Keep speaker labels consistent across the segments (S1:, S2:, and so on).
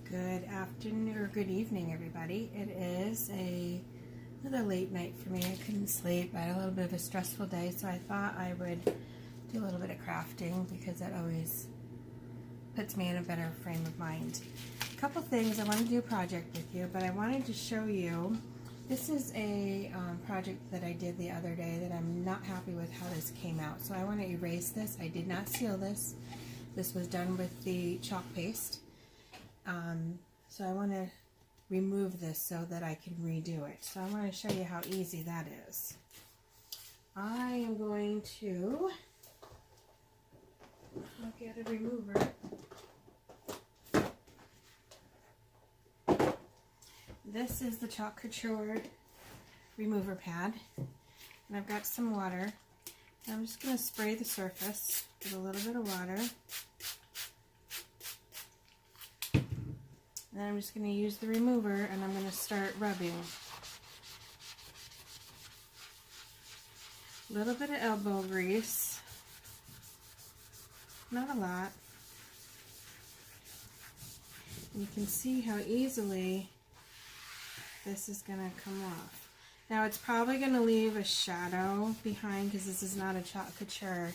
S1: Good afternoon or good evening, everybody. It is another late night for me. I couldn't sleep. I had a little bit of a stressful day, so I thought I would do a little bit of crafting because that always puts me in a better frame of mind. A couple things. I want to do a project with you, but I wanted to show you. This is a project that I did the other day that I'm not happy with how this came out. So I want to erase this. I did not seal this. This was done with the chalk paste. So I want to remove this so that I can redo it. So I want to show you how easy that is. I am going to get a remover. This is the Chalk Couture remover pad, and I've got some water. And I'm just going to spray the surface with a little bit of water. And I'm just going to use the remover and I'm going to start rubbing. A little bit of elbow grease. Not a lot. And you can see how easily this is going to come off. Now it's probably going to leave a shadow behind because this is not a Chalk Couture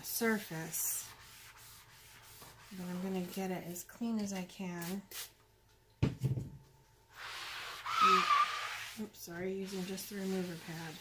S1: surface, but I'm going to get it as clean as I can. Oops, sorry, using just the remover pad.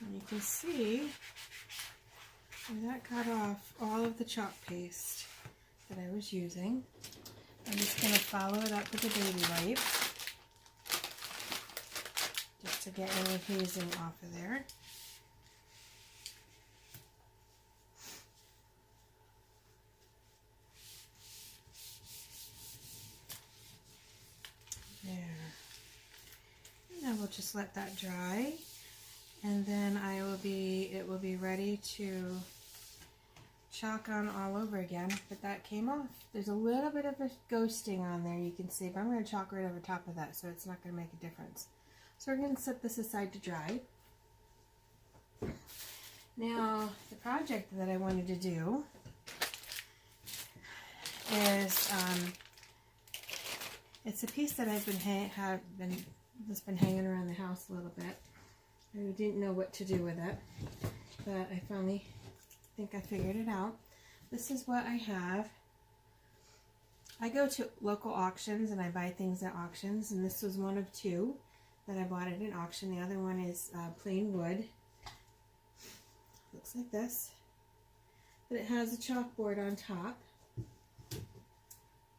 S1: And you can see that got off all of the chalk paste that I was using. I'm just going to follow it up with a baby wipe just to get any hazing off of there. There. And then we'll just let that dry, and then it will be ready to chalk on all over again. But that came off. There's a little bit of a ghosting on there, you can see, but I'm going to chalk right over top of that, so it's not going to make a difference. So we're going to set this aside to dry. Now, the project that I wanted to do is, it's a piece that I've been hanging around the house a little bit. I didn't know what to do with it, but I finally think I figured it out. This is what I have. I go to local auctions and I buy things at auctions, and this was one of two that I bought at an auction. The other one is plain wood. Looks like this, but it has a chalkboard on top,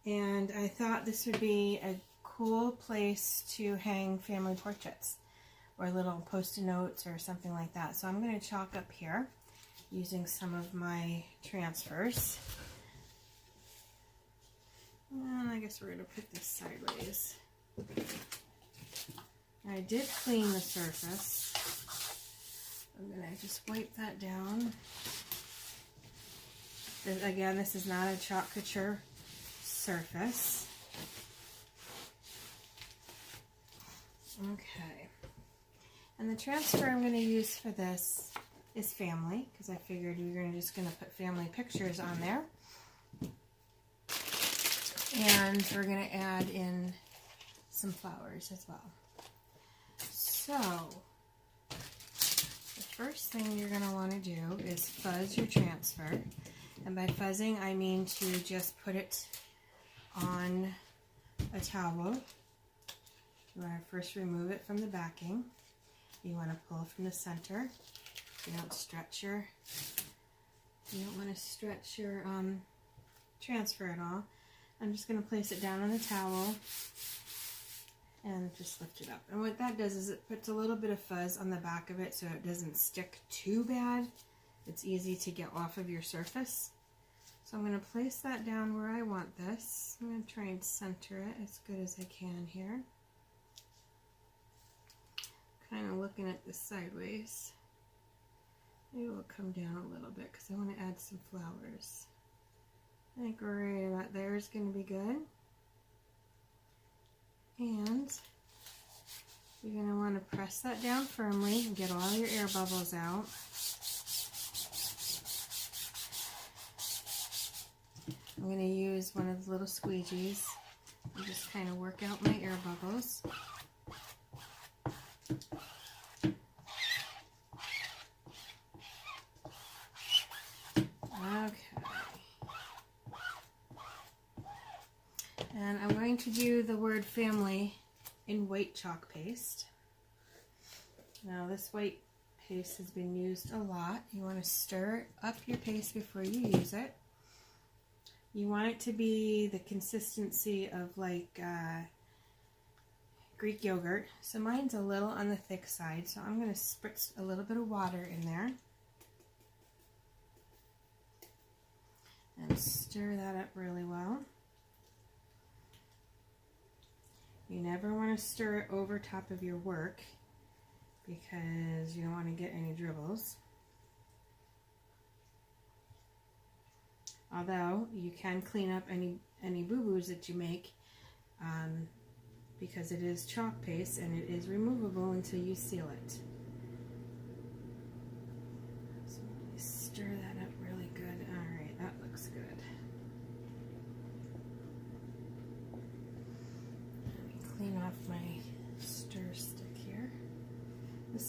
S1: and I thought this would be a cool place to hang family portraits or little post-it notes or something like that. So I'm going to chalk up here using some of my transfers. And I guess we're going to put this sideways. I did clean the surface. I'm going to just wipe that down. Again, this is not a Chalk Couture surface. Okay. And the transfer I'm going to use for this is family, because I figured we were just going to put family pictures on there. And we're going to add in some flowers as well. So, the first thing you're going to want to do is fuzz your transfer. And by fuzzing, I mean to just put it on a towel. You want to first remove it from the backing. You want to pull from the center. You don't want to stretch your transfer at all. I'm just going to place it down on the towel and just lift it up. And what that does is it puts a little bit of fuzz on the back of it so it doesn't stick too bad. It's easy to get off of your surface. So I'm going to place that down where I want this. I'm going to try and center it as good as I can here. Kind of looking at this sideways. Maybe it will come down a little bit because I want to add some flowers. I think right about there is going to be good. And You're going to want to press that down firmly and get all your air bubbles out. I'm going to use one of the little squeegees and just kind of work out my air bubbles. Okay. And I'm going to do the word family in white chalk paste. Now this white paste has been used a lot. You want to stir up your paste before you use it. You want it to be the consistency of like Greek yogurt. So mine's a little on the thick side, so I'm going to spritz a little bit of water in there. And stir that up really well. You never want to stir it over top of your work because you don't want to get any dribbles. Although you can clean up any boo-boos that you make because it is chalk paste and it is removable until you seal it. So stir that up really good. Alright, that looks good. Let me clean off my stir stick here.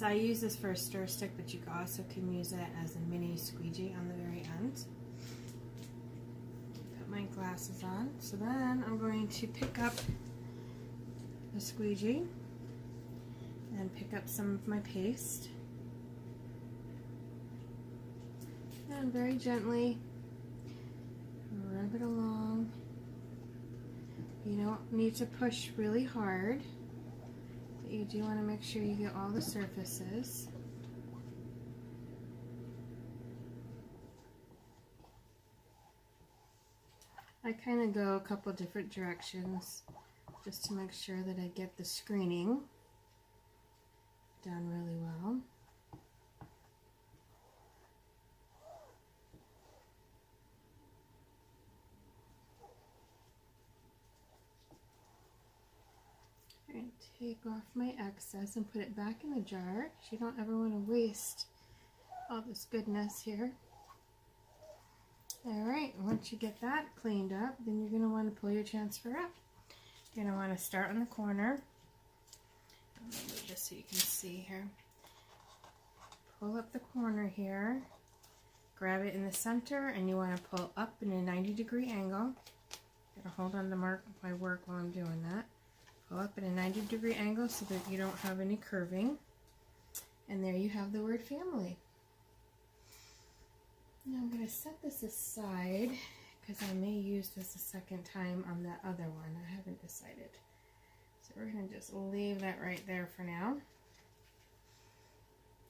S1: I use this for a stir stick, but you also can use it as a mini squeegee on the very end. My glasses on. So then I'm going to pick up the squeegee and pick up some of my paste and very gently rub it along. You don't need to push really hard, but you do want to make sure you get all the surfaces. I kind of go a couple different directions just to make sure that I get the screening done really well. And take off my excess and put it back in the jar. You don't ever want to waste all this goodness here. Alright, once you get that cleaned up, then you're going to want to pull your transfer up. You're going to want to start on the corner. Just so you can see here. Pull up the corner here. Grab it in the center, and you want to pull up in a 90-degree angle. Got to hold on to my work while I'm doing that. Pull up in a 90-degree angle so that you don't have any curving. And there you have the word family. Now I'm going to set this aside because I may use this a second time on that other one. I haven't decided. So we're going to just leave that right there for now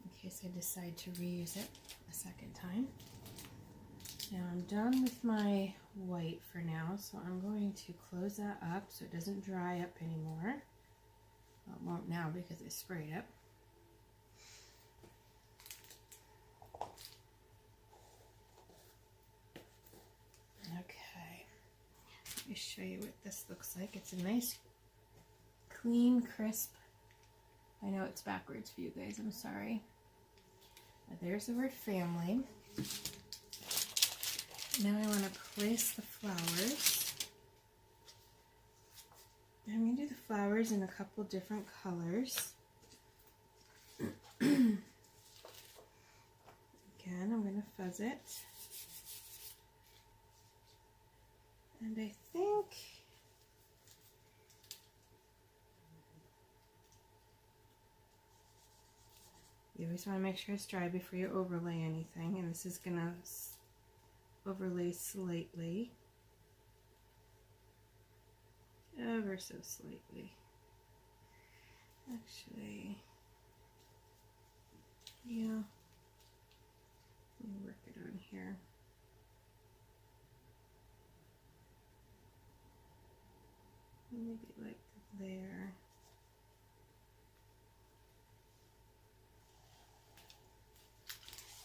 S1: in case I decide to reuse it a second time. Now I'm done with my white for now, so I'm going to close that up so it doesn't dry up anymore. Well, it won't now because I sprayed it. Okay, let me show you what this looks like. It's a nice, clean, crisp. I know it's backwards for you guys, I'm sorry. But there's the word family. Now I want to place the flowers. I'm going to do the flowers in a couple different colors. Again, I'm going to fuzz it. And I think you always want to make sure it's dry before you overlay anything. And this is going to overlay slightly. Ever so slightly. Actually, yeah. Let me work it on here. Maybe like there.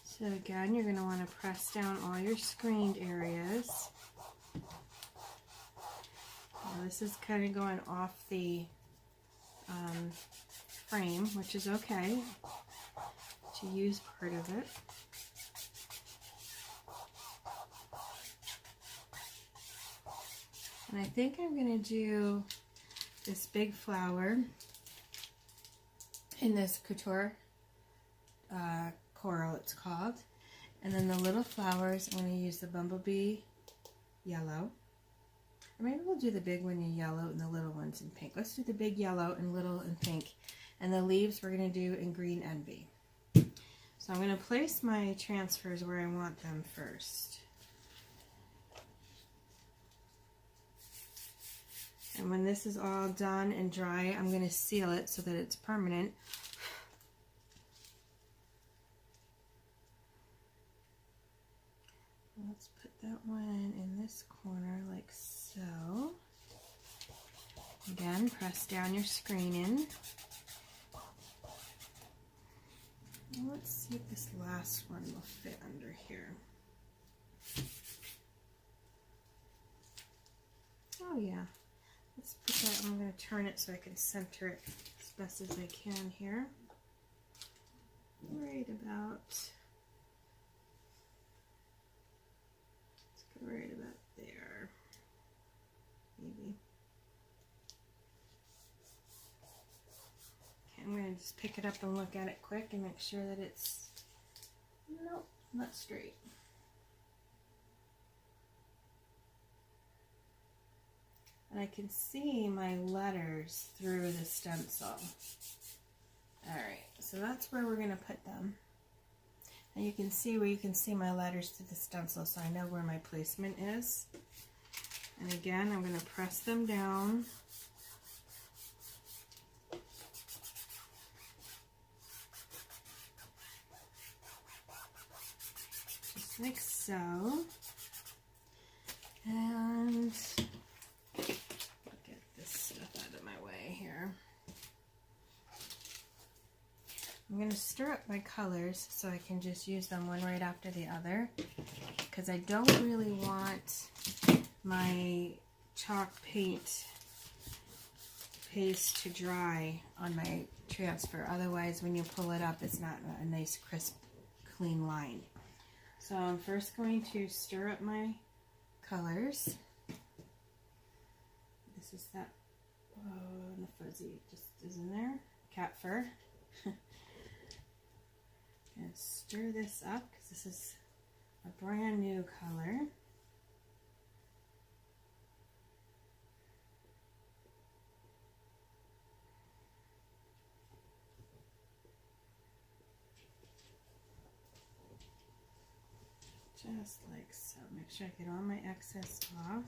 S1: So again, you're going to want to press down all your screened areas. Now this is kind of going off the frame, which is okay to use part of it. And I think I'm going to do this big flower in this couture coral, it's called. And then the little flowers, I'm going to use the bumblebee yellow. Or maybe we'll do the big one in yellow and the little ones in pink. Let's do the big yellow and little in pink. And the leaves we're going to do in green envy. So I'm going to place my transfers where I want them first. And when this is all done and dry, I'm going to seal it so that it's permanent. Let's put that one in this corner like so. Again, press down your screening. Let's see if this last one will fit under here. Oh yeah. Let's put that, I'm going to turn it so I can center it as best as I can here. Right about, let's go right about there, maybe. Okay, I'm going to just pick it up and look at it quick and make sure that it's, nope, not straight. And I can see my letters through the stencil. Alright, so that's where we're going to put them. And you can see where you can see my letters through the stencil, so I know where my placement is. And again, I'm going to press them down. Just like so. And I'm going to stir up my colors so I can just use them one right after the other, because I don't really want my chalk paint paste to dry on my transfer. Otherwise, when you pull it up, it's not a nice, crisp, clean line. So I'm first going to stir up my colors. This is that, oh, the fuzzy just is in there, cat fur. And stir this up because this is a brand new color. Just like so. Make sure I get all my excess off.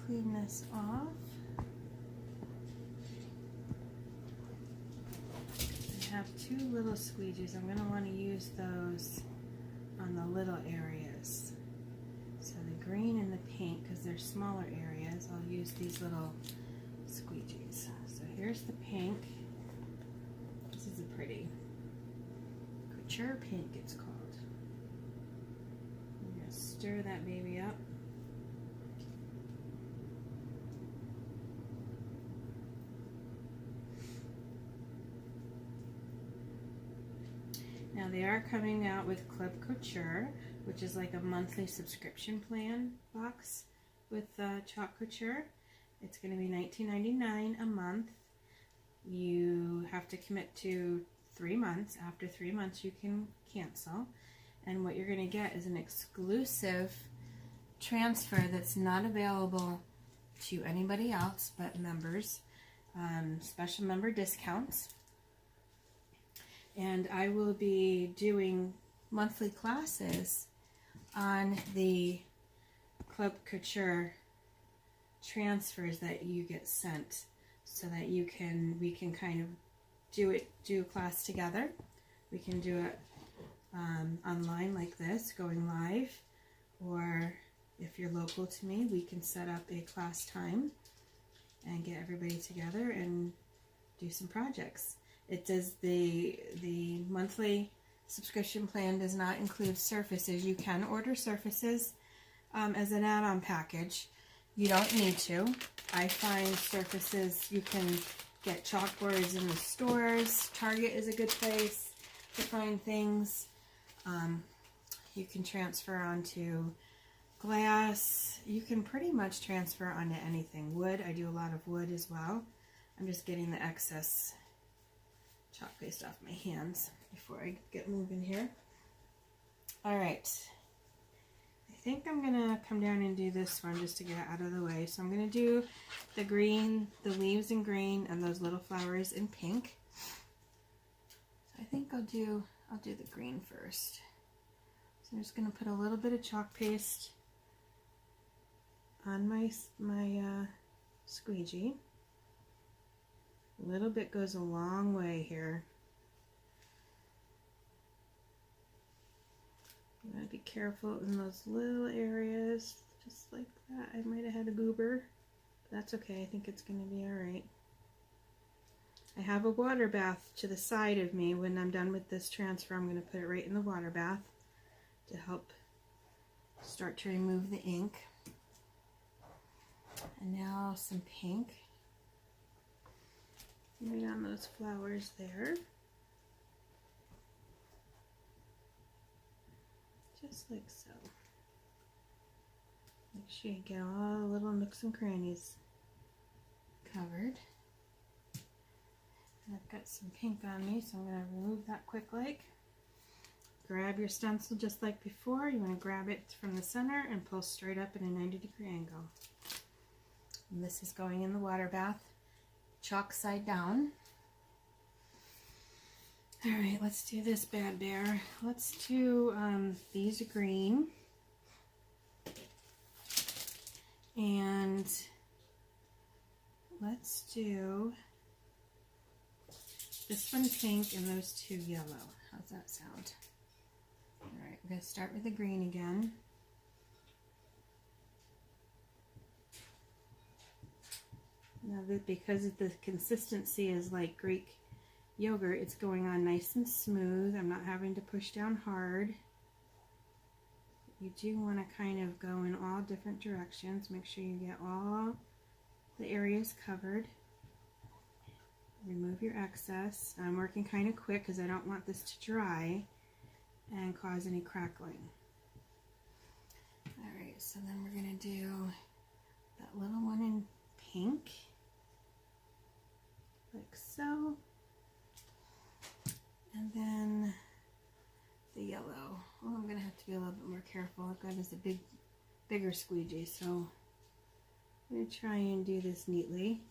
S1: Clean this off. I have two little squeegees. I'm going to want to use those on the little areas. So the green and the pink, because they're smaller areas, I'll use these little squeegees. So here's the pink. This is a pretty couture pink, it's called. I'm going to stir that baby up. Now they are coming out with Club Couture, which is like a monthly subscription plan box with Chalk Couture. It's going to be $19.99 a month. You have to commit to 3 months. After 3 months you can cancel. And what you're going to get is an exclusive transfer that's not available to anybody else but members. Special member discounts. And I will be doing monthly classes on the Club Couture transfers that you get sent, so that we can kind of do a class together. We can do it online like this, going live, or if you're local to me, we can set up a class time and get everybody together and do some projects. It does the monthly subscription plan does not include surfaces. You can order surfaces as an add-on package. You don't need to. I find surfaces, you can get chalkboards in the stores. Target is a good place to find things. You can transfer onto glass. You can pretty much transfer onto anything. Wood, I do a lot of wood as well. I'm just getting the excess chalk paste off my hands before I get moving here. Alright, I think I'm gonna come down and do this one just to get it out of the way. So I'm gonna do the green, the leaves in green, and those little flowers in pink. So I think I'll do the green first. So I'm just gonna put a little bit of chalk paste on my squeegee. A little bit goes a long way here. You gotta be careful in those little areas, just like that. I might have had a goober, but that's okay. I think it's gonna be alright. I have a water bath to the side of me. When I'm done with this transfer, I'm gonna put it right in the water bath to help start to remove the ink. And now some pink. Right on those flowers there. Just like so. Make sure you get all the little nooks and crannies covered. And I've got some pink on me, so I'm going to remove that quick like. Grab your stencil just like before. You want to grab it from the center and pull straight up at a 90-degree angle. And this is going in the water bath, chalk side down. Alright, let's do this bad bear. Let's do these green. And let's do this one pink and those two yellow. How's that sound? Alright, we're going to start with the green again. Now that because the consistency is like Greek yogurt, it's going on nice and smooth. I'm not having to push down hard. You do want to kind of go in all different directions. Make sure you get all the areas covered. Remove your excess. I'm working kind of quick because I don't want this to dry and cause any crackling. Alright, so then we're going to do that little one in pink, like so, and then the yellow. Oh, I'm going to have to be a little bit more careful. I've got this bigger squeegee, so I'm going to try and do this neatly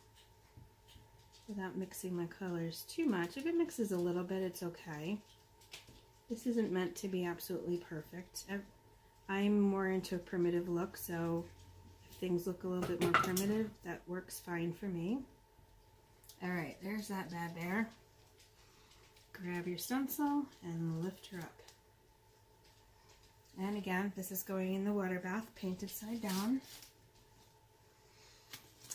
S1: without mixing my colors too much. If it mixes a little bit, it's okay. This isn't meant to be absolutely perfect. I'm more into a primitive look, so if things look a little bit more primitive, that works fine for me. Alright, there's that bad bear. Grab your stencil and lift her up. And again, this is going in the water bath, painted side down.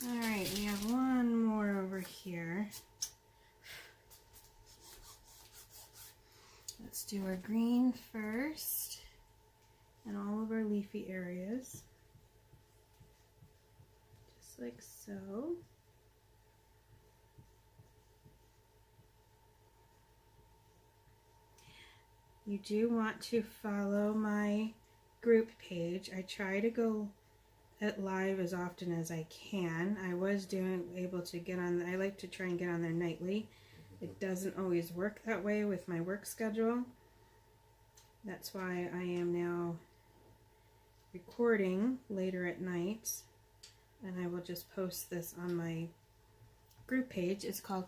S1: Alright, we have one more over here. Let's do our green first, and all of our leafy areas, just like so. You do want to follow my group page. I try to go at live as often as I can. I was able to get on, I like to try and get on there nightly. It doesn't always work that way with my work schedule. That's why I am now recording later at night, and I will just post this on my group page. It's called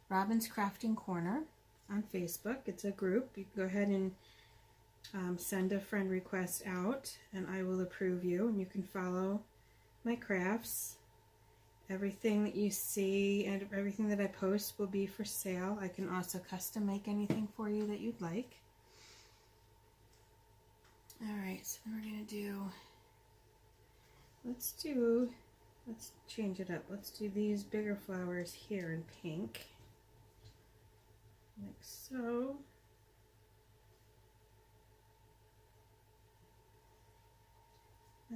S1: Robin's Crafting Corner on Facebook. It's a group. You can go ahead and send a friend request out, and I will approve you, and you can follow my crafts. Everything that you see and everything that I post will be for sale. I can also custom make anything for you that you'd like. Alright, so then we're going to do, let's change it up. Let's do these bigger flowers here in pink. Like so.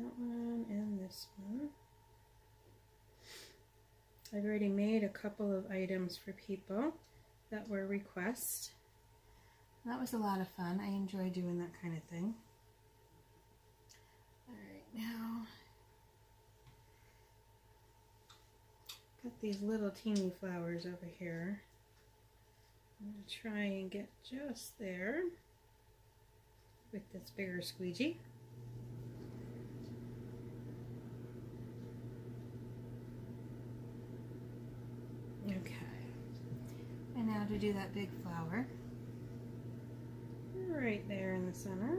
S1: that one and this one. I've already made a couple of items for people that were requests. That was a lot of fun. I enjoy doing that kind of thing. Alright, now got these little teeny flowers over here. I'm going to try and get just there with this bigger squeegee. Okay, and now to do that big flower, right there in the center.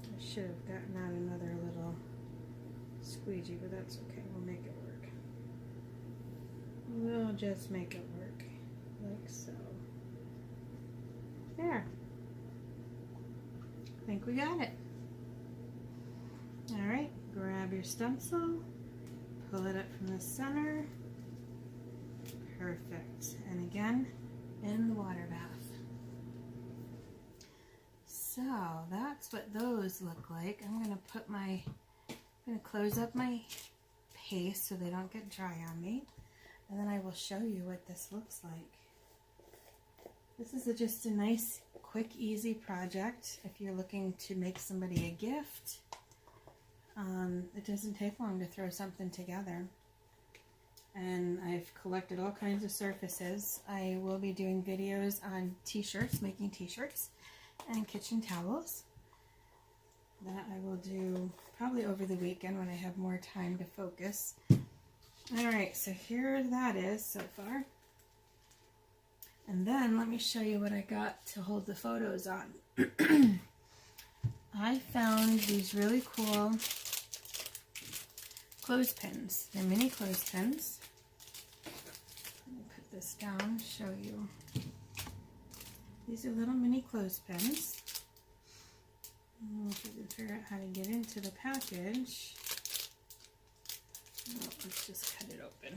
S1: I should have gotten out another little squeegee, but that's okay, we'll make it work. We'll just make it work, like so. There. I think we got it. Alright, grab your stencil, pull it up from the center. Perfect. And again, in the water bath. So that's what those look like. I'm going to close up my paste so they don't get dry on me. And then I will show you what this looks like. This is just a nice, quick, easy project if you're looking to make somebody a gift. It doesn't take long to throw something together. And I've collected all kinds of surfaces. I will be doing videos on t-shirts, making t-shirts, and kitchen towels. That I will do probably over the weekend when I have more time to focus. Alright, so here that is so far. And then let me show you what I got to hold the photos on. I found these really cool clothespins. They're mini clothespins. Let me put this down, show you. These are little mini clothespins. If you can figure out how to get into the package. Oh, let's just cut it open.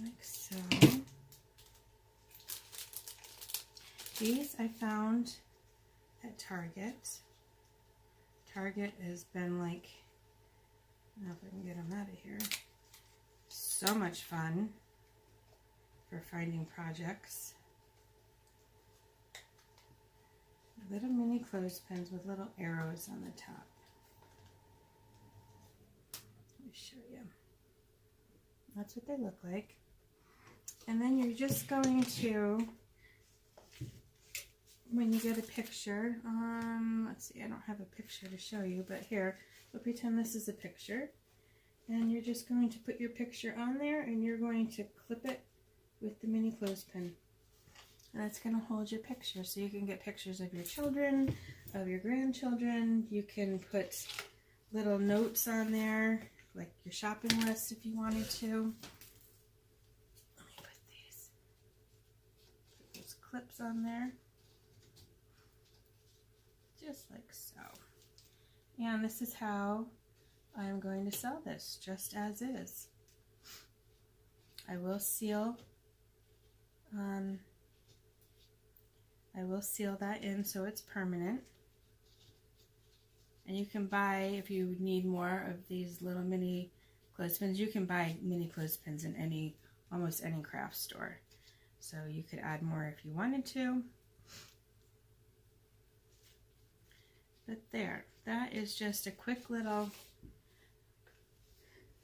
S1: Like so. These I found at Target. Target has been like, I don't know if I can get them out of here, so much fun for finding projects. Little mini clothespins with little arrows on the top. Let me show you. That's what they look like. And then you're just going to, when you get a picture, let's see, I don't have a picture to show you, but here, we'll pretend this is a picture. And you're just going to put your picture on there, and you're going to clip it with the mini clothespin. And that's going to hold your picture, so you can get pictures of your children, of your grandchildren. You can put little notes on there, like your shopping list if you wanted to. Let me put those clips on there. Just like so. And this is how I'm going to sell this, just as is. I will seal that in so it's permanent. And you can buy, if you need more of these little mini clothespins, you can buy mini clothespins in almost any craft store. So you could add more if you wanted to. But there, that is just a quick little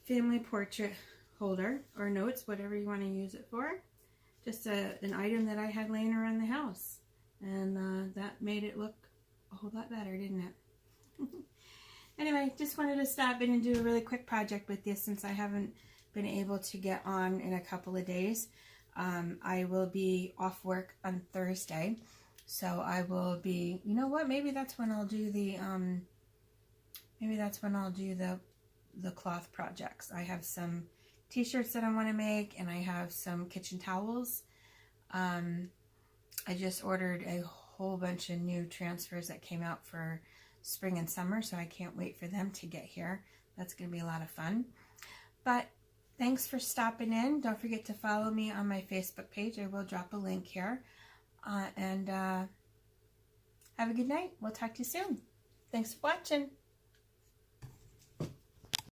S1: family portrait holder or notes, whatever you want to use it for. Just an item that I had laying around the house. And that made it look a whole lot better, didn't it? Anyway, just wanted to stop in and do a really quick project with this since I haven't been able to get on in a couple of days. I will be off work on Thursday. So I will be, you know what, maybe that's when I'll do the, the cloth projects. I have some t-shirts that I want to make, and I have some kitchen towels. I just ordered a whole bunch of new transfers that came out for spring and summer, so I can't wait for them to get here. That's going to be a lot of fun. But Thanks for stopping in. Don't forget to follow me on my Facebook page. I will drop a link here. And have a good night. We'll talk to you soon. Thanks for watching.